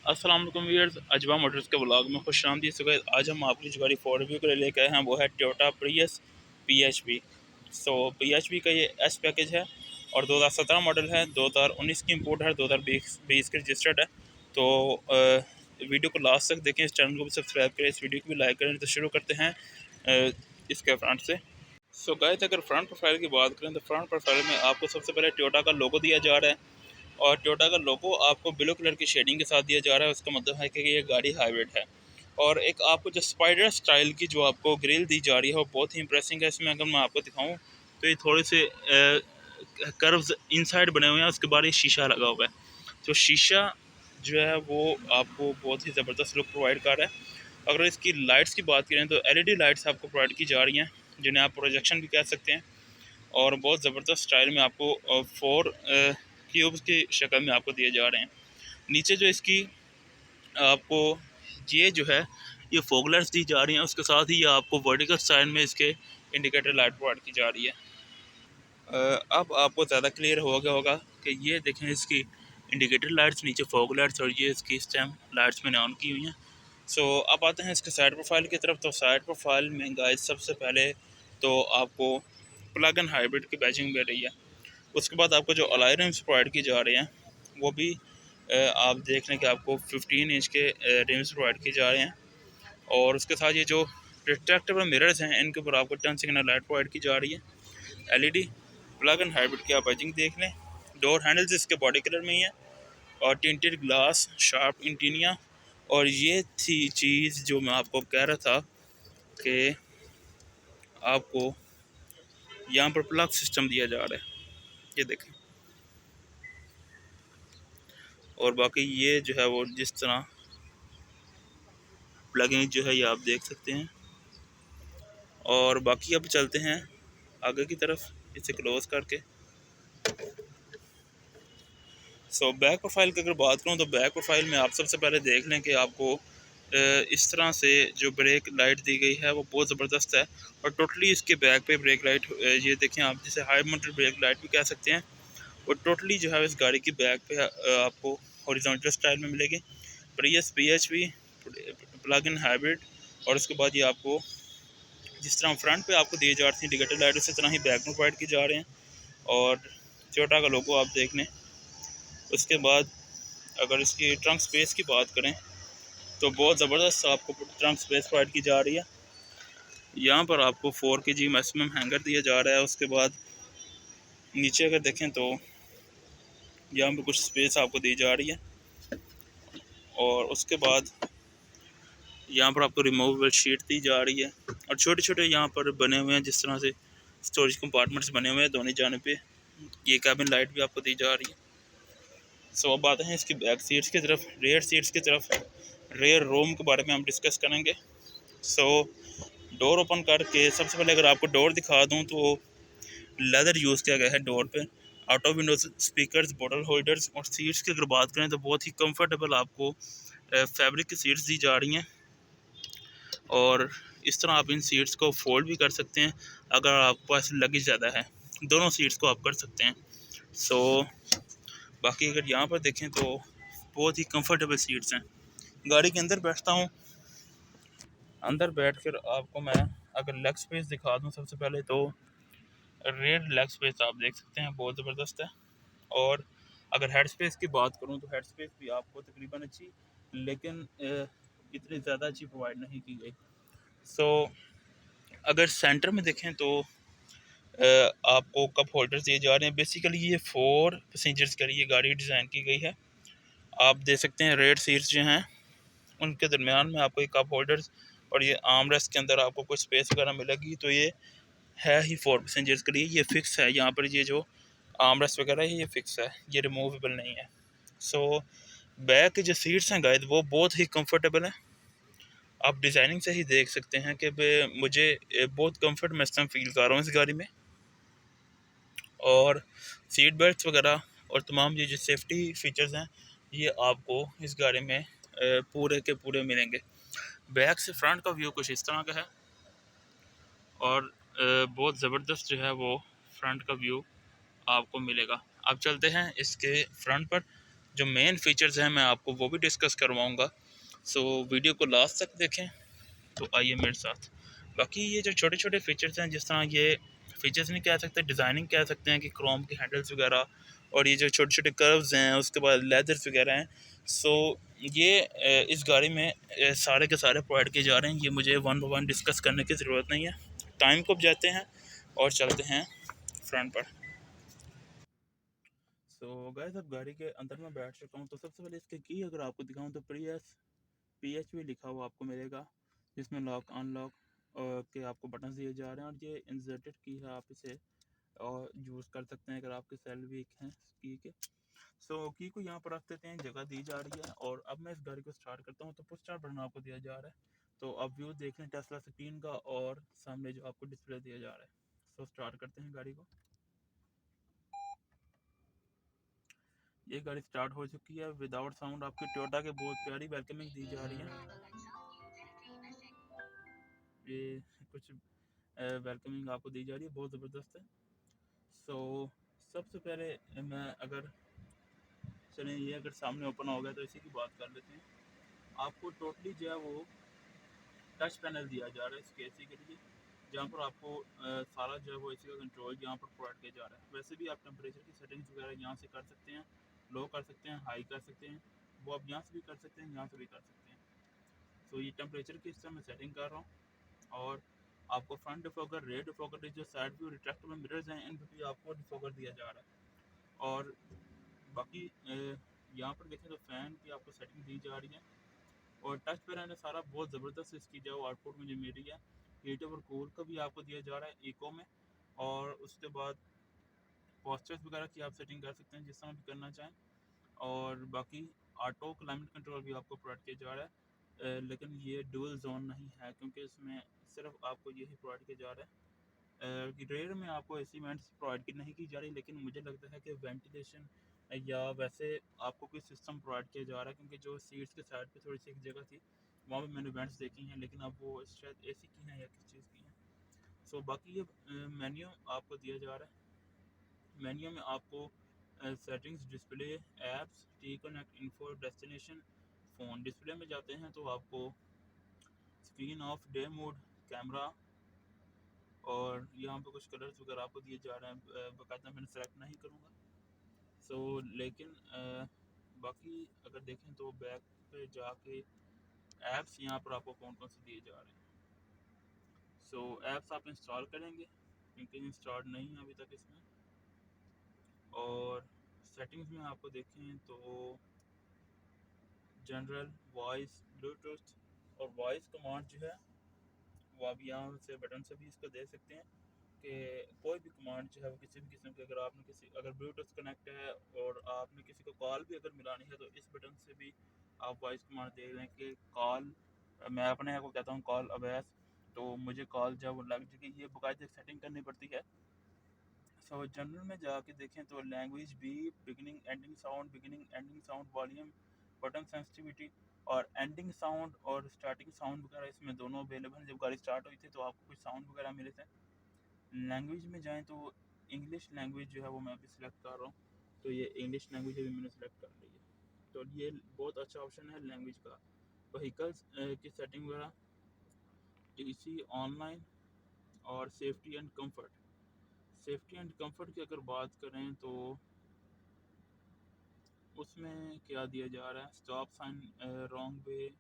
अस्सलाम वालेकुम व्यूअर्स, अजवा मोटर्स के ब्लॉग में खुश आमदीद। सो गाइस, आज हम आपकी जो गाड़ी फॉर रिव्यू के लिए लेके आए हैं वो है टोयोटा प्रियस PHV। सो PHV का ये एस पैकेज है और 2017 मॉडल है, 2019 की इंपोर्ट है, 2020 की रजिस्टर्ड है। तो वीडियो को लास्ट तक देखें, इस चैनल को भी सब्सक्राइब करें, इस वीडियो को भी लाइक करें। तो शुरू करते हैं इसके फ्रंट से। सो गाइस, अगर फ्रंट प्रोफाइल की बात करें तो फ्रंट प्रोफाइल में आपको सबसे पहले टोयोटा का लोगो दिया जा रहा है और टोयोटा का लोगो आपको ब्लू कलर की शेडिंग के साथ दिया जा रहा है। उसका मतलब है कि ये गाड़ी हाइब्रिड है। और एक आपको जो स्पाइडर स्टाइल की जो आपको ग्रिल दी जा रही है वो बहुत ही इंप्रेसिंग है। इसमें अगर मैं आपको दिखाऊं तो ये थोड़े से कर्व्स इनसाइड बने हुए हैं, उसके बाद ये शीशा लगा हुआ है। तो शीशा जो है वो आपको बहुत ही ज़बरदस्त लुक प्रोवाइड कर रहा है। अगर इसकी लाइट्स की बात करें तो LED लाइट्स आपको प्रोवाइड की जा रही हैं, जिन्हें आप प्रोजेक्शन भी कह सकते हैं। और बहुत ज़बरदस्त स्टाइल में आपको 4 क्यूब्स की शक्ल में आपको दिए जा रहे हैं। नीचे जो इसकी आपको ये जो है ये फोगलर्स दी जा रही हैं, उसके साथ ही ये आपको वर्टिकल स्टाइल में इसके इंडिकेटर लाइट प्रोवाइड की जा रही है। अब आपको ज़्यादा क्लियर हो गया होगा कि ये देखें इसकी इंडिकेटर लाइट्स, नीचे फॉग लाइट्स और ये इसकी स्टैम्प लाइट्स मैंने ऑन की हुई हैं। सो अब आते हैं इसके साइड प्रोफाइल की तरफ। तो साइड प्रोफाइल में गाइस सबसे पहले तो आपको प्लग इन हाइब्रिड की बैचिंग मिल रही है। उसके बाद आपको जो अलॉय रिम्स प्रोवाइड की जा रही हैं वो भी आप देख लें कि आपको 15 इंच के रिम्स प्रोवाइड किए जा रहे हैं। और उसके साथ ये जो रिट्रैक्टेबल मिरर्स हैं इनके ऊपर आपको टर्न सिग्नल लाइट प्रोवाइड की जा रही है। LED प्लग इन हाइब्रिड की आप बैजिंग देख लें। डोर हैंडल्स इसके बॉडी कलर में ही है और टिंटेड ग्लास, शार्प इंटीनिया। और ये थी चीज़ जो मैं आपको कह रहा था कि आपको यहाँ पर प्लग सिस्टम दिया जा रहा है, ये देखें। और बाकी ये जो है वो जिस तरह प्लगिंग जो है ये आप देख सकते हैं। और बाकी अब चलते हैं आगे की तरफ इसे क्लोज करके। सो बैक प्रोफाइल की अगर बात करूँ तो बैक प्रोफाइल में आप सबसे पहले देख लें कि आपको इस तरह से जो ब्रेक लाइट दी गई है वो बहुत ज़बरदस्त है। और टोटली इसके बैक पे ब्रेक लाइट ये देखें आप, जिसे हाई माउंटेड ब्रेक लाइट भी कह सकते हैं। और टोटली जो है इस गाड़ी की बैक पे आपको हॉरिजॉन्टल स्टाइल में मिलेगी। Prius PHV plug in hybrid. और उसके बाद ये आपको जिस तरह फ्रंट पे आपको दिए जा रही थी इंडिकेटर लाइट, उसी तरह ही बैक में प्रोवाइड किए जा रहे हैं। और टोयोटा का लोगो आप देख लें। उसके बाद अगर इसकी ट्रंक स्पेस की बात करें तो बहुत ज़बरदस्त आपको ट्रंक स्पेस प्रोवाइड की जा रही है। यहाँ पर आपको 4 kg मैक्सिमम हैंगर दिया जा रहा है। उसके बाद नीचे अगर देखें तो यहाँ पर कुछ स्पेस आपको दी जा रही है। और उसके बाद यहाँ पर आपको रिमूवेबल शीट दी जा रही है और छोटे छोटे यहाँ पर बने हुए हैं जिस तरह से स्टोरेज कंपार्टमेंट्स बने हुए हैं दोनों जाने पे। ये कैबिन लाइट भी आपको दी जा रही है। सो अब आते हैं इसकी बैक सीट्स की तरफ, रेयर सीट्स की तरफ। रेयर रोम के बारे में हम डिस्कस करेंगे। सो डोर ओपन करके सबसे पहले अगर आपको डोर दिखा दूं तो लेदर यूज़ किया गया है डोर पे। Auto Windows speakers, bottle holders. और सीट्स की अगर बात करें तो बहुत ही कंफर्टेबल आपको फैब्रिक की सीट्स दी जा रही हैं। और इस तरह आप इन सीट्स को फोल्ड भी कर सकते हैं अगर आपके पास लगेज ज़्यादा है, दोनों सीट्स को आप कर सकते हैं। सो बाकी अगर यहाँ पर देखें तो बहुत ही कंफर्टेबल सीट्स हैं। गाड़ी के अंदर बैठता हूँ, अंदर बैठकर आपको मैं अगर लेग स्पेस दिखा दूँ सबसे पहले तो रेयर लेग स्पेस आप देख सकते हैं, बहुत ज़बरदस्त है। और अगर हेड स्पेस की बात करूँ तो हेड स्पेस भी आपको तकरीबन अच्छी, लेकिन इतनी ज़्यादा अच्छी प्रोवाइड नहीं की गई। सो अगर सेंटर में देखें तो आपको कप होल्डर्स दिए जा रहे हैं। बेसिकली ये 4 पैसेंजर्स के लिए गाड़ी डिज़ाइन की गई है। आप देख सकते हैं रेड सीट्स जो हैं उनके दरमियान में आपको ये कप होल्डर्स और ये आर्म रेस्ट के अंदर आपको कुछ स्पेस वगैरह मिलेगी। तो ये है ही 4 पैसेंजर्स के लिए, ये फिक्स है। यहाँ पर ये जो आर्म रेस्ट वगैरह है ये फिक्स है, ये रिमूवेबल नहीं है। सो बैक की जो सीट्स हैं गाइस वो बहुत ही कंफर्टेबल हैं। आप डिज़ाइनिंग से ही देख सकते हैं कि मुझे बहुत कंफर्ट महसूस फील कर रहा हूँ इस गाड़ी में। और सीट बेल्ट वगैरह और तमाम ये जो सेफ्टी फीचर्स हैं ये आपको इस गाड़ी में पूरे के पूरे मिलेंगे। बैक से फ्रंट का व्यू कुछ इस तरह का है और बहुत ज़बरदस्त जो है वो फ्रंट का व्यू आपको मिलेगा। अब चलते हैं इसके फ्रंट पर। जो मेन फीचर्स हैं मैं आपको वो भी डिस्कस करवाऊँगा। सो वीडियो को लास्ट तक देखें। तो आइए मेरे साथ। बाकी ये जो छोटे छोटे फीचर्स हैं, जिस तरह ये फीचर्स नहीं कह सकते, डिज़ाइनिंग कह सकते हैं कि क्रोम के हैंडल्स वगैरह, और ये जो छोटे छोटे कर्व्स हैं, उसके बाद लेदर्स वगैरह हैं। सो ये इस गाड़ी में सारे के सारे प्रोवाइड किए जा रहे हैं। ये मुझे वन बाय वन डिस्कस करने की ज़रूरत नहीं है। टाइम को बचाते हैं और चलते हैं फ्रंट पर। सो गाइस, अब गाड़ी के अंदर में बैठ चुका हूँ। तो सबसे पहले इसके की अगर आपको दिखाऊँ तो PHV लिखा हुआ आपको मिलेगा, जिसमें लॉक अनलॉक के आपको बटन दिए जा रहे हैं, और ये इंसर्टेड की है, आप इसे और यूज़ कर सकते हैं अगर आपके सेल वीक हैं की के। सो की को यहाँ पर रख देते हैं, जगह दी जा रही है। और अब मैं इस गाड़ी को स्टार्ट करता हूँ। तो पुश स्टार्ट बटन आपको दिया जा रहा है। तो अब व्यू देख लें टेस्ला स्क्रीन का, और सामने जो आपको डिस्प्ले दिया जा रहा है। सो स्टार्ट करते हैं गाड़ी को। ये गाड़ी स्टार्ट हो चुकी है विदाउट साउंड। आपकी टोयोटा के बहुत प्यारी वेलकमिंग दी जा रही है। ये कुछ वेलकमिंग आपको दी जा रही है, बहुत ज़बरदस्त है। सो सबसे पहले मैं अगर चलें, ये अगर सामने ओपन हो गया तो इसी की बात कर लेते हैं। आपको टोटली जो है वो टच पैनल दिया जा रहा है इसके एसी के लिए, जहाँ पर आपको सारा जो है वो एसी का कंट्रोल यहाँ पर प्रोवाइड किया जा रहा है। वैसे भी आप टेम्परेचर की सेटिंग्स वगैरह यहाँ से कर सकते हैं, लो कर सकते हैं, हाई कर सकते हैं। वो आप यहाँ से भी कर सकते हैं, यहाँ से भी कर सकते हैं। तो ये टेम्परेचर की इस तरह मैं सेटिंग कर रहा हूँ। और आपको फ्रंट डिफॉगर, रेयर डिफॉगर, जो साइड व्यू रिट्रैक्टेबल मिरर्स हैं, इन पर भी आपको डिफॉगर दिया जा रहा है। और बाकी यहाँ पर देखें तो फ़ैन की आपको सेटिंग दी जा रही है। और टच पे रहने सारा बहुत ज़बरदस्त इसकी जो आउटपुट मुझे मिल रही है। हीटर और कूल का भी आपको दिया जा रहा है इको में। और उसके बाद पोस्चर्स वगैरह की आप सेटिंग कर सकते हैं जिस तरह भी करना चाहें। और बाकी ऑटो क्लाइमेट कंट्रोल भी आपको प्रोवाइड किया जा रहा है। लेकिन ये डुअल जोन नहीं है, क्योंकि इसमें सिर्फ आपको यही प्रोवाइड किया जा रहा है। रेयर में आपको ऐसी वेंट्स प्रोवाइड की नहीं की जा रही, लेकिन मुझे लगता है कि वेंटिलेशन या वैसे आपको कोई सिस्टम प्रोवाइड किया जा रहा है, क्योंकि जो सीट्स के साइड पे थोड़ी सी एक जगह थी, वहाँ पे मैंने वेंट्स देखी हैं, लेकिन अब वो शायद एसी की हैं या किस चीज़ की हैं। सो बाकी ये मेन्यू आपको दिया जा रहा है। मेन्यू में आपको settings, display, apps, T connect, info, destination, phone. Display में जाते हैं तो आपको screen of, day mode, camera, और यहाँ पे कुछ कलर्स वगैरह आपको दिए जा रहे हैं। बाकायदा मैंने सेलेक्ट नहीं करूँगा। सो लेकिन बाकी अगर देखें तो बैक पे जाके ऐप्स यहाँ पर आपको कौन कौन से दिए जा रहे हैं। सो ऐप्स आप इंस्टॉल करेंगे, क्योंकि इंस्टॉल नहीं है अभी तक इसमें। और सेटिंग्स में आपको देखें तो जनरल, वॉइस, ब्लूटूथ, और वॉइस कमांड जो है वो आप यहाँ से बटन से भी इसको दे सकते हैं कि कोई भी कमांड जो है वो किसी भी किस्म की, अगर आपने अगर ब्लूटूथ कनेक्ट है और आपने किसी को कॉल भी अगर मिलानी है, तो इस बटन से भी आप वॉइस कमांड दे दें कि कॉल, मैं अपने को कहता हूँ कॉल अवैस, तो मुझे कॉल जो है वो लग जाएगी। ये बाकायदा सेटिंग करनी पड़ती है। सो जनरल में जाके देखें तो लैंग्वेज भी, beginning ending sound, volume, button sensitivity, और एंडिंग साउंड और स्टार्टिंग साउंड वगैरह इसमें दोनों अवेलेबल हैं। जब गाड़ी स्टार्ट हुई थी तो आपको कुछ साउंड वगैरह मिले थे। लैंग्वेज में जाएँ तो इंग्लिश लैंग्वेज जो है वो मैं अभी सिलेक्ट कर रहा हूँ। तो ये इंग्लिश लैंग्वेज अभी मैंने सेलेक्ट कर ली है। तो ये बहुत अच्छा ऑप्शन है लैंग्वेज का। व्हीकल्स की सेटिंग वगैरह, टीसी, ऑनलाइन, और safety and comfort. Safety and comfort की अगर बात करें तो उसमें क्या दिया जा रहा है, स्टॉप साइन, रॉन्ग वे।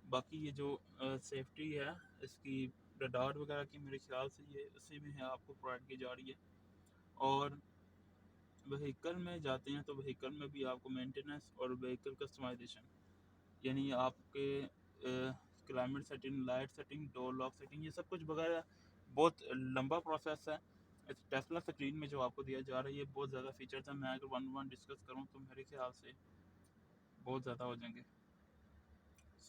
बाकी ये जो सेफ्टी है इसकी, रडार वगैरह की मेरे ख्याल से ये उसी में है, आपको प्रोवाइड की जा रही है। और व्हीकल में जाते हैं तो व्हीकल में भी आपको मेंटेनेंस और व्हीकल कस्टमाइजेशन, यानी आपके climate setting, light setting, door lock setting, ये सब कुछ वगैरह बहुत लंबा प्रोसेस है। इस टेस्ला स्क्रीन में जो आपको दिया जा रहा है, ये बहुत ज़्यादा फीचर्स हैं। मैं अगर वन वन डिस्कस करूँ तो मेरे ख्याल से बहुत ज़्यादा हो जाएंगे।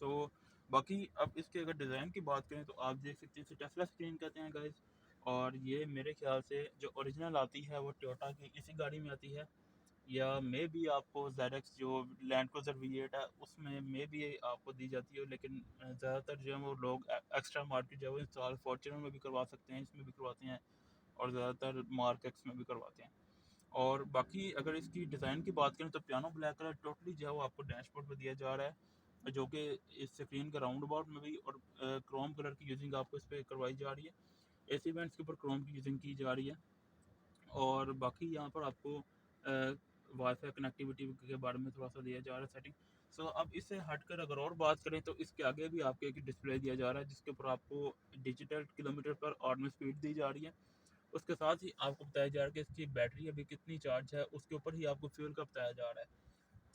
सो बाकी अब इसके अगर डिज़ाइन की बात करें तो आप देख सकते हैं, इसे टेस्ला स्क्रीन कहते हैं गाइस। और ये मेरे ख्याल से जो ओरिजिनल आती है वो टोयोटा की इसी गाड़ी में आती है, या मे भी आपको ZX जो लैंड क्रूज़र V8 है उसमें मे भी आपको दी जाती है। लेकिन ज़्यादातर जो है वो लोग एक्स्ट्रा मार्केट जो है वो इंस्टॉल फॉर्च्यूनर में भी करवा सकते हैं, इसमें भी करवाते हैं, और ज़्यादातर मार्क एक्स में भी करवाते हैं। और बाकी अगर इसकी डिज़ाइन की बात करें तो पियानो ब्लैक कलर टोटली जो है वो आपको डैशबोर्ड पर दिया जा रहा है, जो कि इस स्क्रीन का राउंड अबाउट में भी, और क्रोम कलर की यूजिंग आपको इस पर करवाई जा रही है। एसी वेंट्स के ऊपर क्रोम की यूजिंग की जा रही है। और बाकी यहाँ पर आपको वाईफाई कनेक्टिविटी के बारे में थोड़ा सा दिया जा रहा है सेटिंग। सो अब इससे हटकर अगर और बात करें तो इसके आगे भी आपको एक डिस्प्ले दिया जा रहा है, जिसके ऊपर आपको डिजिटल किलोमीटर पर आवर में स्पीड दी जा रही है। उसके साथ ही आपको बताया जा रहा है कि इसकी बैटरी अभी कितनी चार्ज है, उसके ऊपर ही आपको फ्यूल का बताया जा रहा है।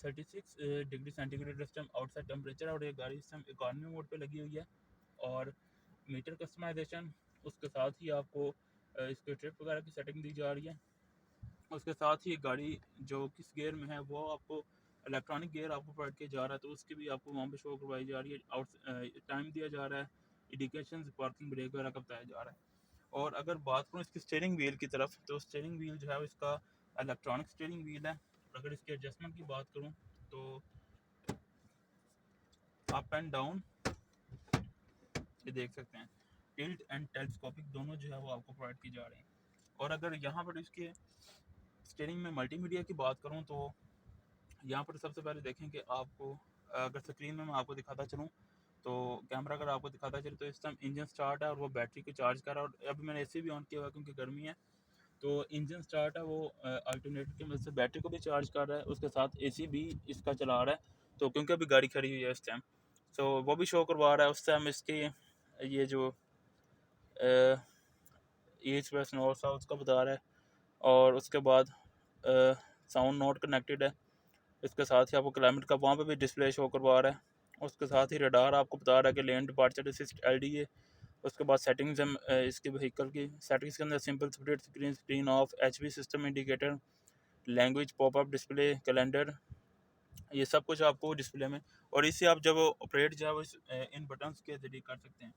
36 डिग्री सेंटीग्रेड इस टाइम आउटसाइड टेम्परेचर, और ये गाड़ी इस टाइम इकॉनमी मोड पे लगी हुई है। और मीटर कस्टमाइजेशन, उसके साथ ही आपको इसके ट्रिप वगैरह की सेटिंग दी जा रही है। उसके साथ ही गाड़ी जो किस गियर में है वो आपको इलेक्ट्रॉनिक गियर आपको प्रोवाइड किया जा रहा है, तो उसकी भी आपको वहाँ पे शो करवाई जा रही है। आउट टाइम दिया जा रहा है, इंडिकेशन, पार्किंग ब्रेक वगैरह का बताया जा रहा है। और अगर बात करूँ इसकी स्टीयरिंग व्हील की तरफ, तो स्टीयरिंग व्हील जो है इसका इलेक्ट्रॉनिक स्टीयरिंग व्हील है। और अगर इसके एडजस्टमेंट की बात करूँ तो अप एंड डाउन ये देख सकते हैं, टिल्ट एंड टेलीस्कोपिक दोनों जो है वो आपको प्रोवाइड की जा रही हैं। और अगर यहाँ पर इसके स्टीयरिंग में मल्टीमीडिया की बात करूँ तो यहाँ पर सबसे पहले देखें कि आपको, अगर स्क्रीन में मैं आपको दिखाता चलूँ तो कैमरा अगर आपको दिखाता चले तो इस टाइम इंजन स्टार्ट है और वो बैटरी को चार्ज कर रहा है। और अभी मैंने एसी भी ऑन किया हुआ है क्योंकि गर्मी है, तो इंजन स्टार्ट है, वो अल्टरनेटर की मदद से बैटरी को भी चार्ज कर रहा है, उसके साथ एसी भी इसका चला रहा है। तो क्योंकि अभी गाड़ी खड़ी हुई है इस टाइम, तो वो भी शो करवा रहा है उस टाइम इसकी ये जो ईस्ट वेस्ट नॉर्थ साउथ का बता रहा है। और उसके बाद साउंड नोट कनेक्टेड है, इसके साथ ही आपको क्लाइमेट का वहाँ पे भी डिस्प्ले शो करवा रहा है। उसके साथ ही रडार आपको बता रहा है कि लेन डिपार्चर असिस्ट एलडी है। उसके बाद सेटिंग्स हैं इसके व्हीकल की सेटिंग्स के अंदर, simple split screen, screen of, HV system indicator, language, popup display, calendar, ये सब कुछ आपको डिस्प्ले में। और इससे आप जब ऑपरेट जो है वो इन बटन्स के जरिए कर सकते हैं।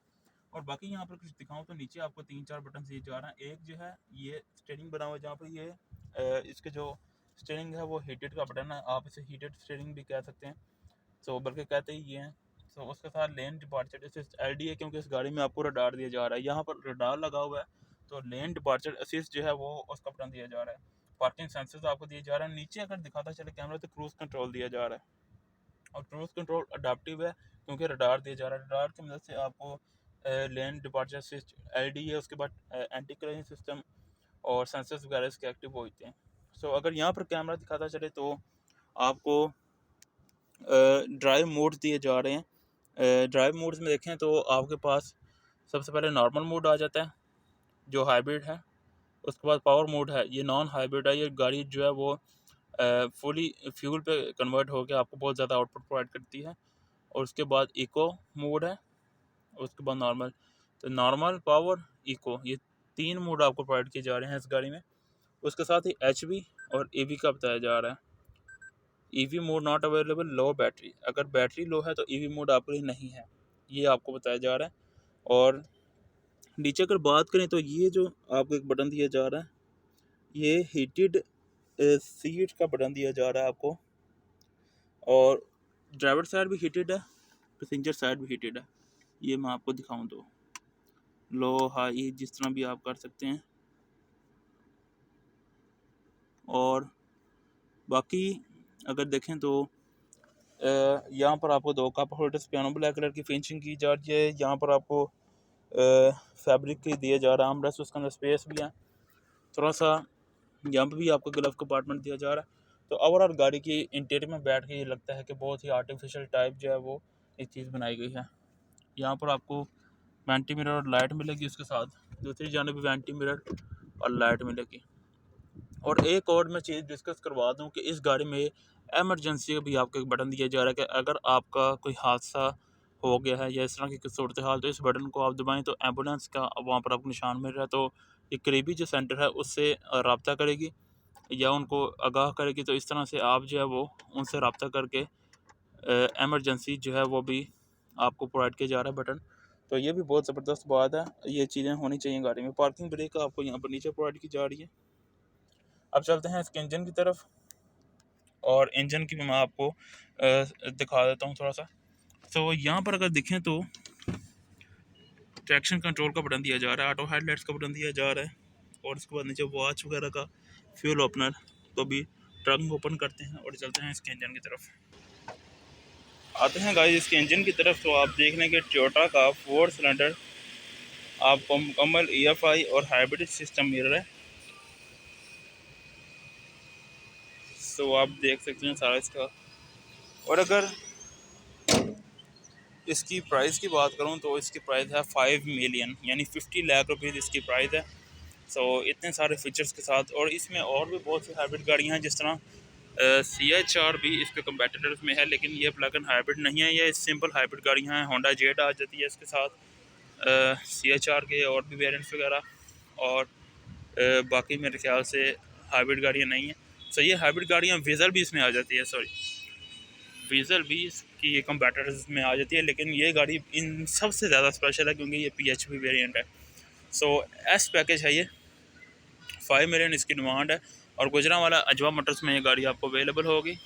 और बाकी यहाँ पर कुछ दिखाऊँ तो नीचे आपको 3-4 बटन दिए जा रहे हैं। एक जो है ये स्टीयरिंग बना हुआ है, जहाँ पर ये इसके जो स्टीयरिंग है वो हीटेड का बटन है, आप इसे हीटेड स्टीयरिंग भी कह सकते हैं, तो बल्कि कहते ही ये हैं। तो उसके साथ लेन डिपार्चर असिस्ट एलडी है, क्योंकि इस गाड़ी में आपको रडार दिया जा रहा है, यहाँ पर रडार लगा हुआ है, तो लेन डिपार्चर असिस्ट जो है वो उसका बटन दिया जा रहा है। पार्किंग सेंसर्स आपको दिए जा रहे हैं। नीचे अगर दिखाता चले कैमरा तो क्रूज कंट्रोल दिया जा रहा है, और क्रूज कंट्रोल अडाप्टिव है क्योंकि रडार दिया जा रहा है। रडार की मदद से आपको लेन डिपार्चर असिस्ट एलडी है, उसके बाद एंटी क्रेजिंग सिस्टम और सेंसर्स वगैरह इसके एक्टिव होते हैं। सो अगर यहाँ पर कैमरा दिखाता चले तो आपको ड्राइव मोड दिए जा रहे हैं। ड्राइव मोड्स में देखें तो आपके पास सबसे पहले नॉर्मल मोड आ जाता है जो हाइब्रिड है। उसके बाद पावर मोड है, ये नॉन हाइब्रिड है। ये गाड़ी जो है वो फुली फ्यूल पे कन्वर्ट होकर आपको बहुत ज़्यादा आउटपुट प्रोवाइड करती है। और उसके बाद इको मोड है, उसके बाद नॉर्मल। तो नॉर्मल, पावर, इको, ये 3 मोड आपको प्रोवाइड किए जा रहे हैं इस गाड़ी में। उसके साथ ही एचवी और ईवी का बताया जा रहा है। EV mode not available, low battery, अगर बैटरी लो है तो ईवी मोड आपके लिए नहीं है, ये आपको बताया जा रहा है। और नीचे अगर बात करें तो ये जो आपको एक बटन दिया जा रहा है, ये हीटेड सीट का बटन दिया जा रहा है आपको। और ड्राइवर साइड भी हीटेड है, पैसेंजर साइड भी हीटेड है। ये मैं आपको दिखाऊं तो लो हाई जिस तरह भी आप कर सकते हैं। और बाकी अगर देखें तो यहाँ पर आपको 2 cup holders piano black colour की फिनिशिंग की जा रही है। यहाँ पर आपको फैब्रिक की दिया जा रहा है आर्मरेस्ट, उसके अंदर स्पेस भी है थोड़ा सा। यहाँ पर भी आपको ग्लव कंपार्टमेंट दिया जा रहा है। तो ओवरऑल गाड़ी की इंटीरियर में बैठ के ये लगता है कि बहुत ही आर्टिफिशियल टाइप जो है वो एक चीज़ बनाई गई है। यहाँ पर आपको वैंटी मिरर और लाइट मिलेगी, उसके साथ दूसरी जानब भी वैंटी मिरर और लाइट मिलेगी। और एक और मैं चीज़ डिस्कस करवा दूं कि इस गाड़ी में एमरजेंसी का भी आपको एक बटन दिया जा रहा है कि अगर आपका कोई हादसा हो गया है या इस तरह की सूरत हाल, तो इस बटन को आप दबाएं तो एम्बुलेंस का वहाँ पर आपको निशान मिल रहा है, तो एक करीबी जो सेंटर है उससे रब्ता करेगी या उनको आगाह करेगी। तो इस तरह से आप जो है वो उनसे रब्ता करके एमरजेंसी जो है वो भी आपको प्रोवाइड किया जा रहा है बटन। तो ये भी बहुत ज़बरदस्त बात है, ये चीज़ें होनी चाहिए गाड़ी में। पार्किंग ब्रेक आपको यहाँ पर नीचे प्रोवाइड की जा रही है। अब चलते हैं इसके इंजन की तरफ, और इंजन की भी मैं आपको दिखा देता हूँ थोड़ा सा। तो यहाँ पर अगर देखें तो ट्रैक्शन कंट्रोल का बटन दिया जा रहा है, ऑटो हेडलाइट्स का बटन दिया जा रहा है, और उसके बाद नीचे वॉच वगैरह का, फ्यूल ओपनर, तो भी ट्रंक ओपन करते हैं और चलते हैं इसके इंजन की तरफ। आते हैं गाइस इसके इंजन की तरफ, तो आप देख लें कि टोयोटा का 4 सिलेंडर आपको मुकम्मल EFI और हाइब्रिड सिस्टम मिल रहा है। तो आप देख सकते हैं सारा इसका। और अगर इसकी प्राइस की बात करूं तो इसकी प्राइस है 5 मिलियन, यानी 50 लाख रुपीज़ इसकी प्राइस है। सो इतने सारे फीचर्स के साथ, और इसमें और भी बहुत सी हाइब्रिड गाड़ियां हैं, जिस तरह CHR भी इसके कंपेटिटर्स में है, लेकिन ये प्लग इन हाइब्रिड नहीं है, ये सिंपल हाइब्रिड गाड़ियां हैं। होंडा जेट आ जाती है इसके साथ, CHR के और भी वेरिएंट्स वगैरह, और बाकी मेरे ख्याल से हाइब्रिड गाड़ियाँ नहीं हैं। सो ये हाइब्रिड गाड़ियाँ वीज़ल भी इसमें आ जाती है, सॉरी वीज़ल भी इसकी कंपैटिटर्स में आ जाती है, लेकिन ये गाड़ी इन सबसे ज़्यादा स्पेशल है क्योंकि ये PHV वेरिएंट है। सो एस पैकेज है ये, 5 मिलियन इसकी डिमांड है। और गुजरांवाला अजवा मोटर्स में ये गाड़ी आपको अवेलेबल होगी।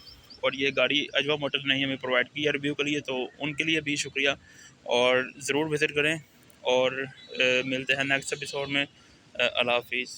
और ये गाड़ी अजवा मोटर्स ने हमें प्रोवाइड की है रिव्यू के लिए, तो उनके लिए भी शुक्रिया, और ज़रूर विज़िट करें। और मिलते हैं नेक्स्ट एपिसोड में। अल्लाह हाफिज़।